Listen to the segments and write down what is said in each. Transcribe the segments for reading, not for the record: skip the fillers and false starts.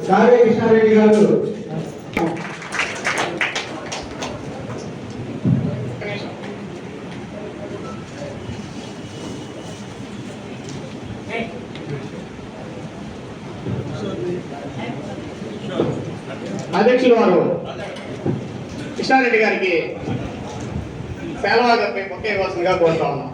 సారే కృష్ణారెడ్డి గారు అధ్యక్షులు వారు కృష్ణారెడ్డి గారికి సేలవాగపై మొక్క ఇవ్వాల్సిందిగా కోరుతా ఉన్నాం.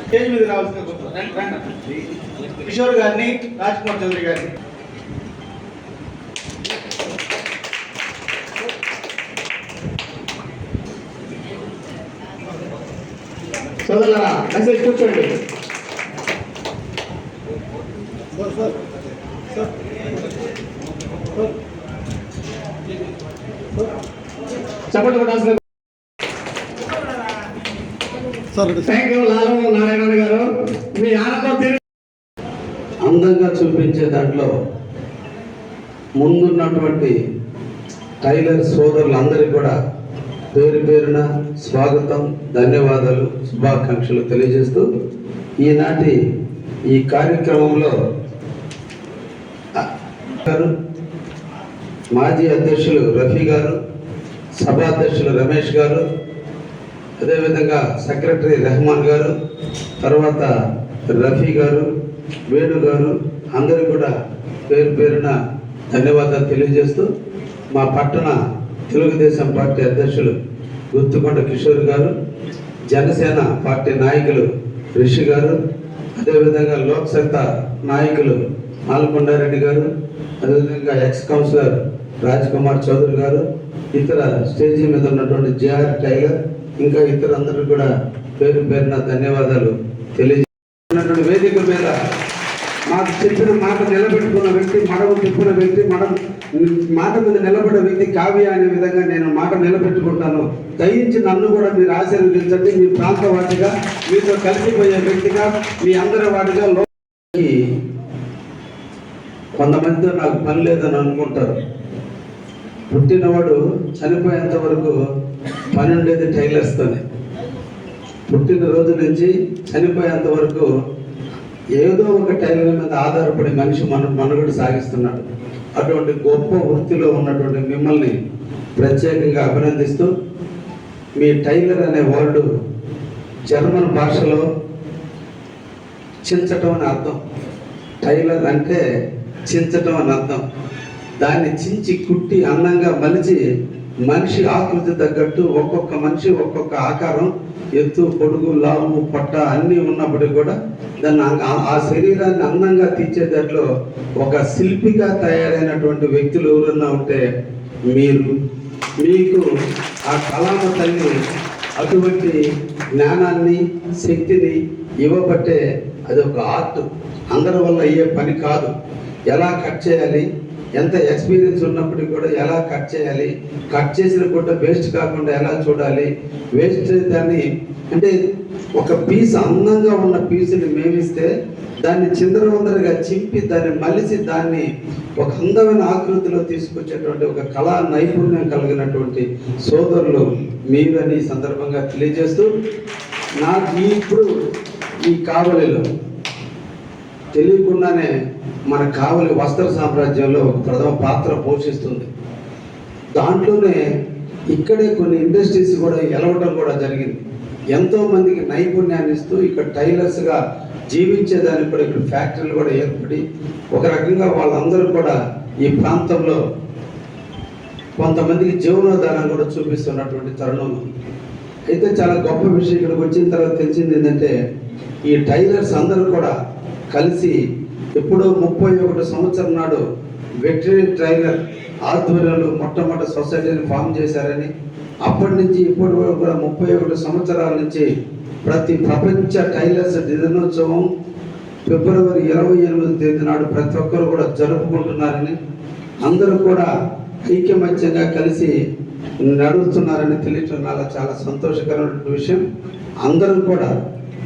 స్టేజ్ మీద రావాల్సిన కిషోర్ గారిని, రాజ్ కుమార్ చౌదరి గారిని. సోదరులారా మెసేజ్ కూర్చోండి. చెప్పండి కొట్టాల్సిన థ్యాంక్ యూ లాలు నారాయణ గారు. మీ ఆనందం అందంగా చూపించే దాంట్లో ముందున్నటువంటి టైలర్ సోదరులందరికీ కూడా పేరు పేరున స్వాగతం, ధన్యవాదాలు, శుభాకాంక్షలు తెలియజేస్తూ ఈనాటి ఈ కార్యక్రమంలో మాజీ అధ్యక్షులు రఫీ గారు, సభాధ్యక్షులు రమేష్ గారు, అదేవిధంగా సెక్రటరీ రెహమాన్ గారు, తర్వాత రఫీ గారు, వేణు గారు, అందరూ కూడా పేరు పేరున ధన్యవాదాలు తెలియజేస్తూ మా పట్టణ తెలుగుదేశం పార్టీ అధ్యక్షులు గుత్తుకొండ కిషోర్ గారు, జనసేన పార్టీ నాయకులు రిషి గారు, అదేవిధంగా లోక్సత్తా నాయకులు మాల్కొండారెడ్డి గారు, అదేవిధంగా ఎక్స్ కౌన్సిలర్ రాజ్ కుమార్ చౌదరి గారు, ఇతర స్టేజీ మీద ఉన్నటువంటి జేఆర్ టైలర్, ఇంకా ఇతరులందరూ కూడా పేరు పేరున ధన్యవాదాలు తెలియజేస్తున్నటువంటి వేదిక మీద మాకు చెప్పిన మాట నిలబెట్టుకున్న వ్యక్తి, మడమ తిప్పిన వ్యక్తి, మాట మీద నిలబడిన వ్యక్తి కావ్య అనే విధంగా నేను మాట నిలబెట్టుకుంటాను. దయించి నన్ను కూడా మీరు ఆశీర్వదించండి. మీ ప్రాంతవాదిగా, మీతో కలిసిపోయే వ్యక్తిగా, మీ అందరి వాటిగా. కొంతమందితో నాకు పని లేదని అనుకుంటారు. పుట్టినవాడు చనిపోయేంత వరకు పని ఉండేది టైలర్స్తోనే. పుట్టిన రోజు నుంచి చనిపోయేంత వరకు ఏదో ఒక టైలర్ మీద ఆధారపడి మనిషి మనుగడ సాగిస్తున్నాడు. అటువంటి గొప్ప వృత్తిలో ఉన్నటువంటి మిమ్మల్ని ప్రత్యేకంగా అభినందిస్తూ, మీ టైలర్ అనే వర్డ్ జర్మన్ భాషలో చించటం అని అర్థం. టైలర్ అంటే చించటం అని అర్థం. దాన్ని చించి కుట్టి అందంగా మలిచి మనిషి ఆకృతి తగ్గట్టు ఒక్కొక్క మనిషి ఒక్కొక్క ఆకారం, ఎత్తు, పొడుగు, లావు, పొట్ట అన్నీ ఉన్నప్పటికీ కూడా దాన్ని ఆ శరీరాన్ని అందంగా తీర్చేటట్లు ఒక శిల్పిగా తయారైనటువంటి వ్యక్తులు ఎవరన్నా ఉంటే మీకు ఆ కళామ తల్లి అటువంటి జ్ఞానాన్ని, శక్తిని ఇవ్వబట్టే అది ఒక ఆర్ట్. అందరి వల్ల అయ్యే పని కాదు. ఎలా కట్ చేయాలి, ఎంత ఎక్స్పీరియన్స్ ఉన్నప్పటికీ కూడా ఎలా కట్ చేయాలి, కట్ చేసిన కూడా వేస్ట్ కాకుండా ఎలా చూడాలి, వేస్ట్ దాన్ని అంటే ఒక పీస్ అందంగా ఉన్న పీసుని మేమిస్తే దాన్ని చిందరవందరగా చింపి దాన్ని మలిసి దాన్ని ఒక అందమైన ఆకృతిలో తీసుకొచ్చేటువంటి ఒక కళా నైపుణ్యం కలిగినటువంటి సోదరులు మీరని సందర్భంగా తెలియజేస్తూ, నాకు ఇప్పుడు ఈ కావలిలో తెలియకుండానే మన కావలి వస్త్ర సామ్రాజ్యంలో ఒక ప్రథమ పాత్ర పోషిస్తుంది. దాంట్లోనే ఇక్కడే కొన్ని ఇండస్ట్రీస్ కూడా ఎలవడం కూడా జరిగింది. ఎంతోమందికి నైపుణ్యాన్ని ఇస్తూ ఇక్కడ టైలర్స్గా జీవించేదానికి కూడా ఇక్కడ ఫ్యాక్టరీలు కూడా ఏర్పడి ఒక రకంగా వాళ్ళందరూ కూడా ఈ ప్రాంతంలో కొంతమందికి జీవనోధారం కూడా చూపిస్తున్నటువంటి తరుణం. అయితే చాలా గొప్ప విషయం ఇక్కడికి వచ్చిన తర్వాత తెలిసింది ఏంటంటే, ఈ టైలర్స్ అందరూ కూడా కలిసి ఎప్పుడో 31 సంవత్సరం నాడు వెటరీ టైలర్ ఆధ్వర్యంలో మొట్టమొదటి సొసైటీని ఫామ్ చేశారని, అప్పటి నుంచి ఇప్పటి వరకు కూడా 31 సంవత్సరాల నుంచి ప్రతి ప్రపంచ టైలర్స్ దినోత్సవం ఫిబ్రవరి 28వ తేదీ నాడు ప్రతి ఒక్కరు కూడా జరుపుకుంటున్నారని, అందరూ కూడా ఐక్యమత్యంగా కలిసి నడుస్తున్నారని తెలియటం నాకు చాలా సంతోషకరమైన విషయం. అందరూ కూడా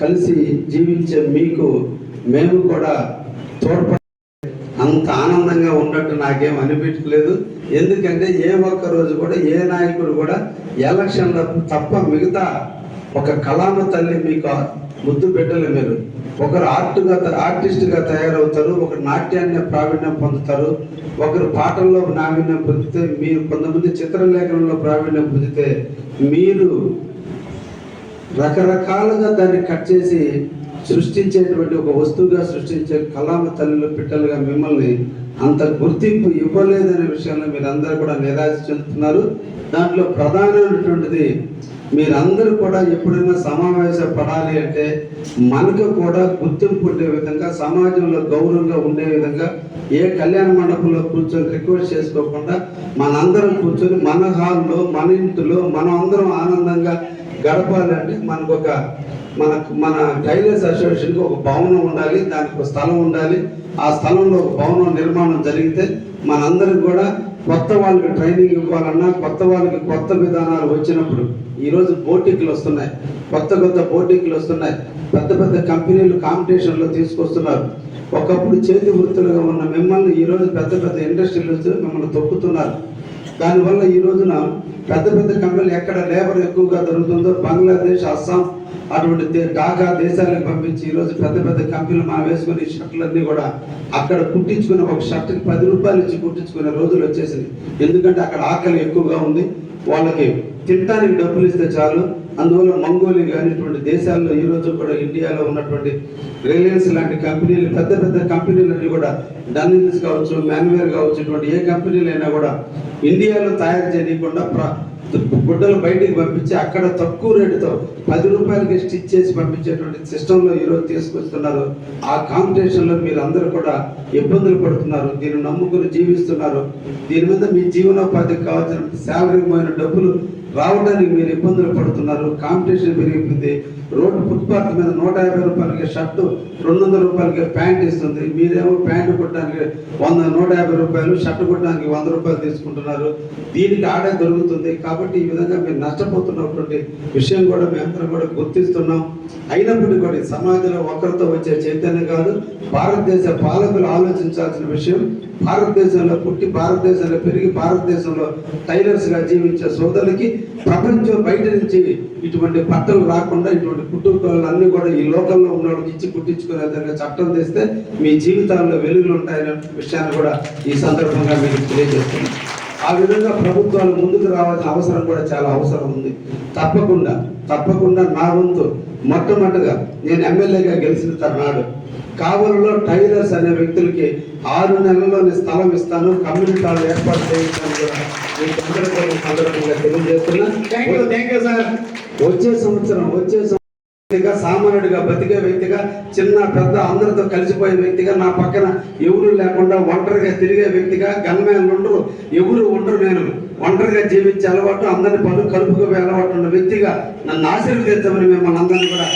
కలిసి జీవించే మీకు మేము కూడా తోడ్పడ అంత ఆనందంగా ఉన్నట్టు నాకేం అనిపించలేదు. ఎందుకంటే ఏ ఒక్క రోజు కూడా ఏ నాయకుడు కూడా ఎలక్షన్ల తప్ప మిగతా ఒక కళామ తల్లి మీకు ముద్దు పెట్టలే. మీరు ఒకరు ఆర్టిస్ట్గా తయారవుతారు, ఒకరు నాట్యాన్ని ప్రావీణ్యం పొందుతారు, ఒకరు పాటల్లో ప్రావీణ్యం పొందితే, మీరు కొంతమంది చిత్రలేఖనంలో ప్రావీణ్యం పొందితే, మీరు రకరకాలుగా దాన్ని కట్ చేసి సృష్టించేటువంటి ఒక వస్తువుగా సృష్టించే కళామ తల్లిలో పిట్టలుగా మిమ్మల్ని అంత గుర్తింపు ఇవ్వలేదనే విషయంలో మీరందరూ కూడా నిరాశ చెందుతున్నారు. దాంట్లో ప్రధానమైనటువంటిది మీరందరూ కూడా ఎప్పుడైనా సమావేశపడాలి అంటే మనకు కూడా గుర్తింపు ఉండే విధంగా, సమాజంలో గౌరవంగా ఉండే విధంగా, ఏ కళ్యాణ మండపంలో కూర్చొని రిక్వెస్ట్ చేసుకోకుండా మనందరం కూర్చొని మన హాల్లో మన ఇంటిలో మనం అందరం ఆనందంగా గడపాలంటే మన టైలర్స్ అసోసియేషన్కి ఒక భవనం ఉండాలి, దానికి ఒక స్థలం ఉండాలి. ఆ స్థలంలో ఒక భవనం నిర్మాణం జరిగితే మనందరికి కూడా కొత్త వాళ్ళకి ట్రైనింగ్ ఇవ్వాలన్నా, కొత్త వాళ్ళకి కొత్త విధానాలు వచ్చినప్పుడు ఈరోజు బోటిక్లు వస్తున్నాయి, కొత్త బోటిక్లు వస్తున్నాయి, పెద్ద కంపెనీలు కాంపిటీషన్లో తీసుకొస్తున్నారు. ఒకప్పుడు చేతి వృత్తులుగా ఉన్న మిమ్మల్ని ఈరోజు పెద్ద ఇండస్ట్రీలు వచ్చి మిమ్మల్ని తొక్కుతున్నారు. దానివల్ల ఈ రోజున పెద్ద కంపెనీలు ఎక్కడ లేబర్ ఎక్కువగా దొరుకుతుందో బంగ్లాదేశ్, అస్సాం అటువంటి ఢాకా దేశాలకు పంపించి ఈరోజు పెద్ద కంపెనీలు మనం వేసుకుని షర్ట్లన్నీ కూడా అక్కడ కుట్టించుకుని ఒక షర్ట్కి 10 రూపాయలు ఇచ్చి కుట్టించుకునే రోజులు వచ్చేసింది. ఎందుకంటే అక్కడ ఆకలి ఎక్కువగా ఉంది, వాళ్ళకి తినడానికి డబ్బులు ఇస్తే చాలు. అందువల్ల మంగోలి కానీ ఇటువంటి దేశాల్లో ఈరోజు కూడా ఇండియాలో ఉన్నటువంటి రిలయన్స్ లాంటి కంపెనీలు, పెద్ద కంపెనీలన్నీ కూడా డన్నిల్స్ కావచ్చు, మ్యాన్వేర్ కావచ్చు, ఇటువంటి ఏ కంపెనీలైనా కూడా ఇండియాలో తయారు చేయకుండా గుడ్డలు బయటికి పంపించి అక్కడ తక్కువ రేటుతో 10 రూపాయలకి స్టిచ్ చేసి పంపించేటువంటి సిస్టంలో ఈరోజు తీసుకొస్తున్నారు. ఆ కాంపిటీషన్లో మీరు అందరూ కూడా ఇబ్బందులు పడుతున్నారు, దీన్ని నమ్ముకుని జీవిస్తున్నారు. దీని మీద మీ జీవనోపాధికి కావాల్సిన శాలరీ పోయిన డబ్బులు రావడానికి మీరు ఇబ్బందులు పడుతున్నారు. కాంపిటీషన్ పెరిగిపోయింది. రోడ్డు ఫుట్పాత్ మీద 150 రూపాయలకి షర్టు, 200 రూపాయలకి ప్యాంట్ ఇస్తుంది. మీరేమో ప్యాంటు కుట్టడానికి 150 రూపాయలు, షర్టు కుట్టడానికి 100 రూపాయలు తీసుకుంటున్నారు. దీనికి ఆడే దొరుకుతుంది. కాబట్టి ఈ విధంగా మీరు నష్టపోతున్నటువంటి విషయం కూడా మేమందరం కూడా గుర్తిస్తున్నాం. అయినప్పటికీ కూడా సమాజంలో ఒకరితో వచ్చే చైతన్యం కాదు, భారతదేశ పాలకులు ఆలోచించాల్సిన విషయం. భారతదేశంలో పుట్టి, భారతదేశంలో పెరిగి, భారతదేశంలో టైలర్స్గా జీవించే సోదరులకి ప్రపంచం బయట నుంచి ఇటువంటి బట్టలు రాకుండా, ఇటువంటి కుటుంబాలు అన్నీ కూడా ఈ లోకల్లో ఉన్న వాళ్ళకి ఇచ్చి కుట్టించుకునే విధంగా చట్టం తెస్తే మీ జీవితాల్లో వెలుగులు ఉంటాయనే విషయాన్ని కూడా ఈ సందర్భంగా మీకు తెలియజేస్తున్నాను. ఆ విధంగా ప్రభుత్వాలు ముందుకు రావాల్సిన అవసరం కూడా చాలా అవసరం ఉంది. తప్పకుండా నా వంతు మొట్టమొదటిగా నేను ఎమ్మెల్యేగా గెలిచిన తరుణాడు కావలిలో టైలర్స్ అనే వ్యక్తులకి 6 నెలల్లోని స్థలం ఇస్తాను, కమ్యూనిటీ హాల్ ఏర్పాటు చేయించాను కూడా ఈ సందర్భంగా తెలియజేస్తున్నా. వచ్చే సంవత్సరం వ్యక్తిగా, సామాన్యుడిగా బతికే వ్యక్తిగా, చిన్న పెద్ద అందరితో కలిసిపోయే వ్యక్తిగా, నా పక్కన ఎవరు లేకుండా ఒంటరిగా తిరిగే వ్యక్తిగా, గన్మ్యాన్లు ఉండరు, ఎవరు ఉండరు, నేను ఒంటరిగా జీవించే అలవాటు, అందరిని కలుపుకు అలవాటు ఉన్న వ్యక్తిగా నన్ను ఆశీర్వదించమని మిమ్మల్ని అందరినీ కూడా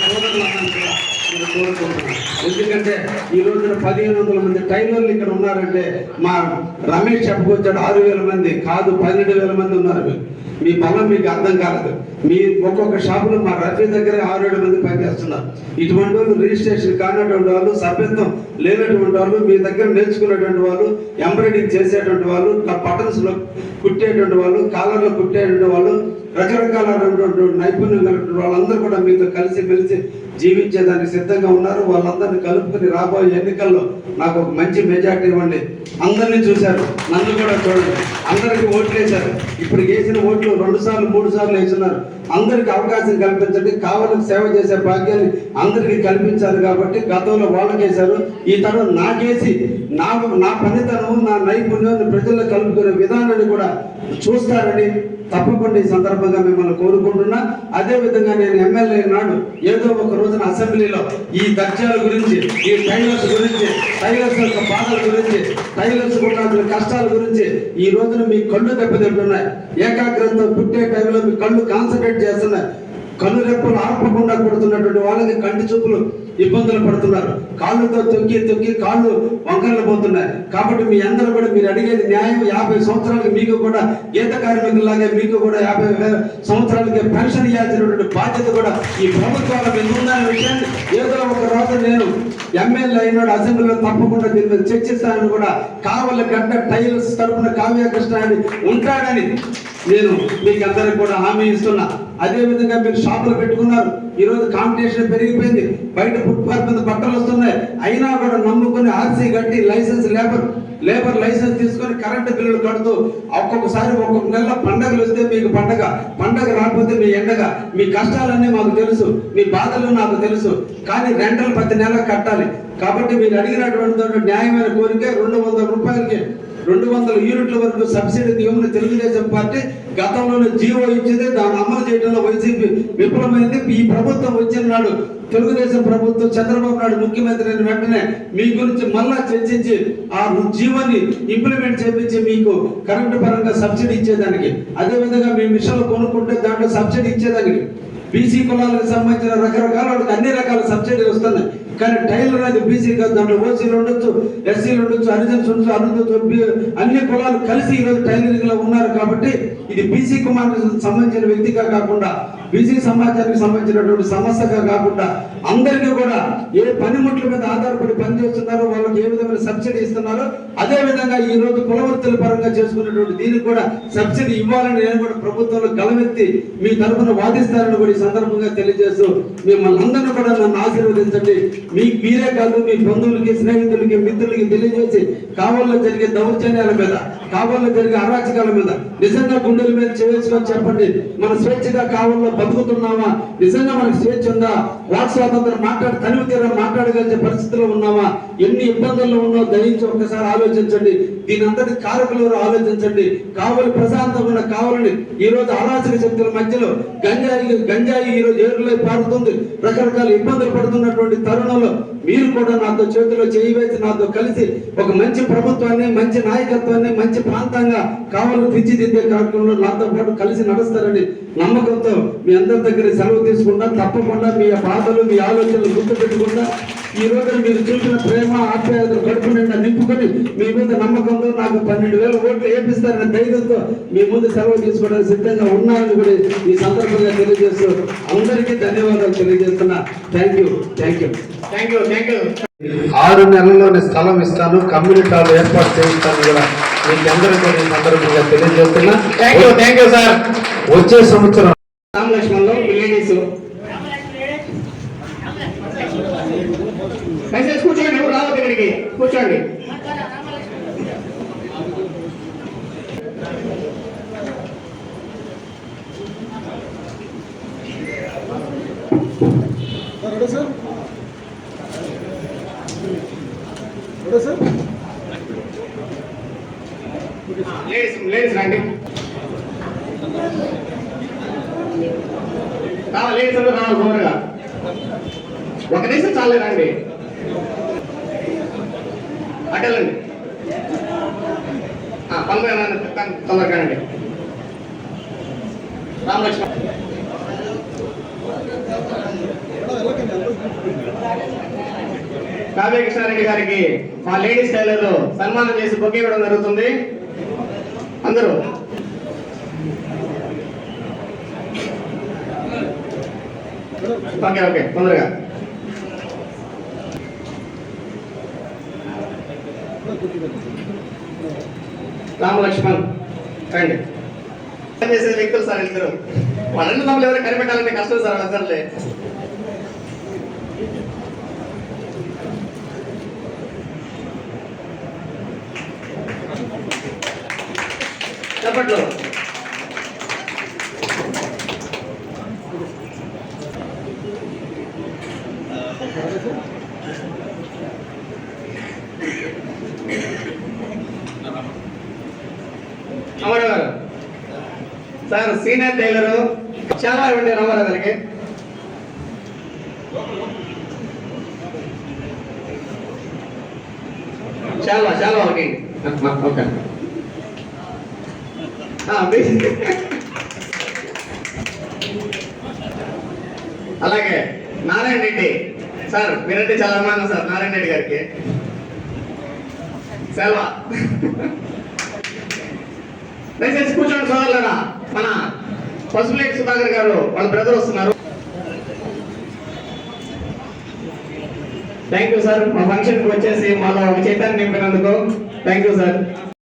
సోదరులందరినీ కూడా నేను కోరుకుంటున్నాను. ఎందుకంటే ఈ రోజున 1500 మంది టైలర్లు ఇక్కడ ఉన్నారంటే మా రమేష్ చెప్పుకొచ్చాడు 6000 మంది కాదు, 12,000 మంది ఉన్నారు. మీ బలం మీకు అర్థం కాలేదు. మీ ఒక్కొక్క షాపులో మా రఫీ దగ్గర 6-7 మంది పనిచేస్తున్నారు. ఇటువంటి వాళ్ళు రిజిస్ట్రేషన్ కానటువంటి వాళ్ళు, సభ్యత్వం లేనటువంటి వాళ్ళు, మీ దగ్గర నేర్చుకునేటువంటి వాళ్ళు, ఎంబ్రాయిడింగ్ చేసేటువంటి వాళ్ళు, బటన్స్లో కుట్టేటువంటి వాళ్ళు, కాలర్లో కుట్టేటువంటి వాళ్ళు, రకరకాలైనటువంటి నైపుణ్యం కలిగిన వాళ్ళందరూ కూడా మీతో కలిసి మెలిసి జీవించేదానికి సిద్ధంగా ఉన్నారు. వాళ్ళందరినీ కలుపుకొని రాబోయే ఎన్నికల్లో నాకు ఒక మంచి మెజార్టీ ఇవ్వండి. అందరినీ చూశారు, నన్ను కూడా చూడండి. అందరికీ ఓట్లు వేశారు. ఇప్పుడు వేసిన ఓట్లు 2 సార్లు 3 సార్లు వేస్తున్నారు. అందరికి అవకాశం కల్పించండి. కావాలని సేవ చేసే భాగ్యాన్ని అందరికీ కల్పించాలి. కాబట్టి గతంలో వాళ్ళకేశారు, ఈ తరం నాకేసి నా పనితనం, నా నైపుణ్యాన్ని ప్రజల్లో కలుపుకునే విధానాన్ని కూడా చూస్తారని తప్పకుండా ఈ సందర్భంగా మిమ్మల్ని కోరుకుంటున్నా. అదేవిధంగా నేను ఎమ్మెల్యే నాడు ఏదో ఒక రోజున అసెంబ్లీలో ఈ దర్జాల గురించి, ఈ టైలర్స్ గురించి, టైలర్స్ యొక్క బాధల గురించి, టైలర్స్ ఉన్న కష్టాల గురించి ఈ రోజున మీ కళ్ళు దెబ్బతింటున్నాయి. ఏకాగ్రతతో పుట్టే టైంలో మీ కళ్ళు కాన్సన్ట్రేట్ చేస్తున్నాయి. కళ్ళు రెప్పలు ఆర్పకుండా కొడుతున్నటువంటి వాళ్ళకి కంటి చూపులు ఇబ్బందులు పడుతున్నారు. కాళ్ళతో తొక్కి తొక్కి కాళ్ళు వంకరలు పోతున్నాయి. కాబట్టి మీ అందరూ కూడా మీరు అడిగేది న్యాయం. 50 సంవత్సరాలకి మీకు కూడా గీత కార్మికులాగే మీకు కూడా 50 సంవత్సరాలకి పెన్షన్ ఇవ్వాల్సినటువంటి బాధ్యత కూడా ఈ ప్రభుత్వాల మీద ఉందనే విషయాన్ని ఏదో ఒక రోజు నేను ఎమ్మెల్యే అయినాడు అసెంబ్లీలో తప్పకుండా దీని మీద చర్చిస్తానని కూడా కావలి గడ్డ టైల్స్ తరపున కావ్య కృష్ణ అని ఉంటాడని నేను మీకు అందరికి కూడా హామీ ఇస్తున్నా. అదే విధంగా మీరు షాపులు పెట్టుకున్నారు. ఈ రోజు కాంపిటీషన్ పెరిగిపోయింది. బయట ఫుట్పాత్ మీద బట్టలు వస్తున్నాయి. అయినా కూడా నమ్ముకుని ఆర్సీ కట్టి లైసెన్స్ లేబర్ లైసెన్స్ తీసుకొని కరెంటు బిల్లులు కడుతూ ఒక్కొక్కసారి ఒక్కొక్క నెల పండగలు వస్తే మీకు పండగ రాకపోతే మీ ఎండగా మీ కష్టాలన్నీ మాకు తెలుసు, మీ బాధలు నాకు తెలుసు. కానీ రెంటలు ప్రతి నెల కట్టాలి. కాబట్టి మీరు అడిగినటువంటి న్యాయమైన కోరిక 200 రూపాయలకి 200 యూనిట్ల వరకు సబ్సిడీ ఇవ్వమని తెలుగుదేశం పార్టీ గతంలోనే జీవో ఇచ్చింది. దాన్ని అమలు చేయడంలో వైసీపీ విఫలమైంది. ఈ ప్రభుత్వం వచ్చిన నాడు తెలుగుదేశం ప్రభుత్వం చంద్రబాబు నాయుడు ముఖ్యమంత్రి అయిన వెంటనే మీ గురించి మళ్ళా చర్చించి ఆ జీవోని ఇంప్లిమెంట్ చేపించి మీకు కరెంటు పరంగా సబ్సిడీ ఇచ్చేదానికి, అదేవిధంగా మీ మిషన్లు కొనుక్కుంటే దాంట్లో సబ్సిడీ ఇచ్చేదానికి, బీసీ కులాలకు సంబంధించిన రకరకాల అన్ని రకాల సబ్సిడీలు వస్తున్నాయి. కానీ టైలర్ అనేది బీసీ కాదు, దాంట్లో ఓసీలు ఉండొచ్చు, ఎస్సీలు ఉండొచ్చు, హరిజన్స్ ఉండొచ్చు, అన్ని కులాలు కలిసి ఈరోజు టైలరింగ్ లో ఉన్నారు. కాబట్టి ఇది బీసీ కుమార్కి సంబంధించిన వ్యక్తిగా కాకుండా బీసీ సమాజానికి సంబంధించినటువంటి సమస్యగా కాకుండా అందరికీ కూడా ఏ పనిముట్ల మీద ఆధారపడి పనిచేస్తున్నారో వాళ్ళకి ఏ విధమైన సబ్సిడీ ఇస్తున్నారో అదే విధంగా ఈ రోజు కులవృత్తుల పరంగా చేసుకున్నటువంటి దీనికి కూడా సబ్సిడీ ఇవ్వాలని నేను కూడా ప్రభుత్వంలో గలమెత్తి మీ తరఫున వాదిస్తారని కూడా ఈ సందర్భంగా తెలియజేస్తూ మిమ్మల్ని అందరినీ కూడా నన్ను ఆశీర్వదించండి. మీరే కాదు మీ బంధువులకి, స్నేహితులకి, మిత్రులకి తెలియజేసి కావల్లో జరిగే దౌర్జన్యాల మీద, కావల్లో జరిగే అరాచకాల మీద నిజంగా గుండెల మీద చేసుకొని చెప్పండి. మన స్వేచ్ఛగా కావల్లో బతుకుతున్నామా? నిజంగా మనకు స్వేచ్ఛ ఉందా? వాక్ స్వాతంత్రం తనివి తీరా మాట్లాడగలిగే పరిస్థితిలో ఉన్నామా? ఎన్ని ఇబ్బందుల్లో ఉన్నావు దయించి ఒక్కసారి ఆలోచించండి. దీని అంతటి కారకులు ఆలోచించండి. కావలి ప్రశాంతంగా ఉన్న కావాలని ఈ రోజు అరాచక శక్తుల మధ్యలో గంజాయి ఈ రోజు ఏరులై పారుతుంది. రకరకాల ఇబ్బందులు పడుతున్నటువంటి తరుణంలో మీరు కూడా నాతో చేతిలో చేయి వేసి నాతో కలిసి ఒక మంచి ప్రభుత్వాన్ని, మంచి నాయకత్వాన్ని, మంచి ప్రాంతంగా కావాలని తీర్చిదిద్దే కార్యక్రమంలో నాతో పాటు కలిసి నడుస్తారని నమ్మకంతో మీ అందరి దగ్గర సెలవు తీసుకుంటా. తప్పకుండా మీ బాధలు, మీ ఆలోచనలు గుర్తు పెట్టుకుంటా ఈ రోజు మీరు చూపిన ప్రేమ, ఆప్యాయతలు కడుపు నిండా నింపుకొని మీ మీద నమ్మకంతో నాకు 12,000 ఓట్లు వేపిస్తారనే ధైర్యంతో మీ ముందు సెలవు తీసుకోవడానికి సిద్ధంగా ఉన్నారని కూడా ఈ సందర్భంగా తెలియజేస్తూ అందరికీ ధన్యవాదాలు తెలియజేస్తున్నా. Thank you. 6 నెలల్లోనే స్థలం ఇస్తాను, కమ్యూనిటీ హాల్ ఏర్పాటు చేయిస్తాను కూడా మీకు అందరికీ ఈ సందర్భంగా తెలియజేస్తున్నా. Thank you sir. వచ్చే సంవత్సరం రామలక్ష్మణ్లో లేడీస్ మెసేజ్ కూర్చోండి, ఎవరు రావద్దు ఇక్కడికి, కూర్చోండి. లేడీస్ రండి. లేడీస్ అందరూ రావాలి గౌరవగా. ఒక నిమిషం చాలే రండి, అటెళ్ళండి. తొందరగా రండి. రామలక్ష్మణ్ కావ్య కృష్ణారెడ్డి గారికి మా లేడీస్ టైలర్ లో సన్మానం చేసి బొకే ఇవ్వడం జరుగుతుంది. అందరూ ఓకే తొందరగా. రామలక్ష్మణ్ రండి. చేసే వ్యక్తులు సార్ ఇద్దరు. వాళ్ళని తమలు ఎవరైనా కనిపెట్టాలంటే కష్టం సార్. వాళ్ళందరిలే చెప్పట్లో రామారావు గారు సార్ సీనియర్ టైలరు చాలా ఇవ్వండి రామారావు గారికి. చాలా ఒకటి ఓకే. అలాగే నారాయణ రెడ్డి సార్ మీరంటే చాలా అభిమానం సార్ నారాయణ రెడ్డి గారికి. సెల్వా దయచేసి కూర్చోండి సోదరులారా. మన పసుపులేటి సుధాకర్ గారు వాళ్ళ బ్రదర్ వస్తున్నారు. థ్యాంక్ యూ సార్, మా ఫంక్షన్కి వచ్చేసి మాలో ఒక చైతన్యం నింపినందుకు థ్యాంక్ యూ సార్.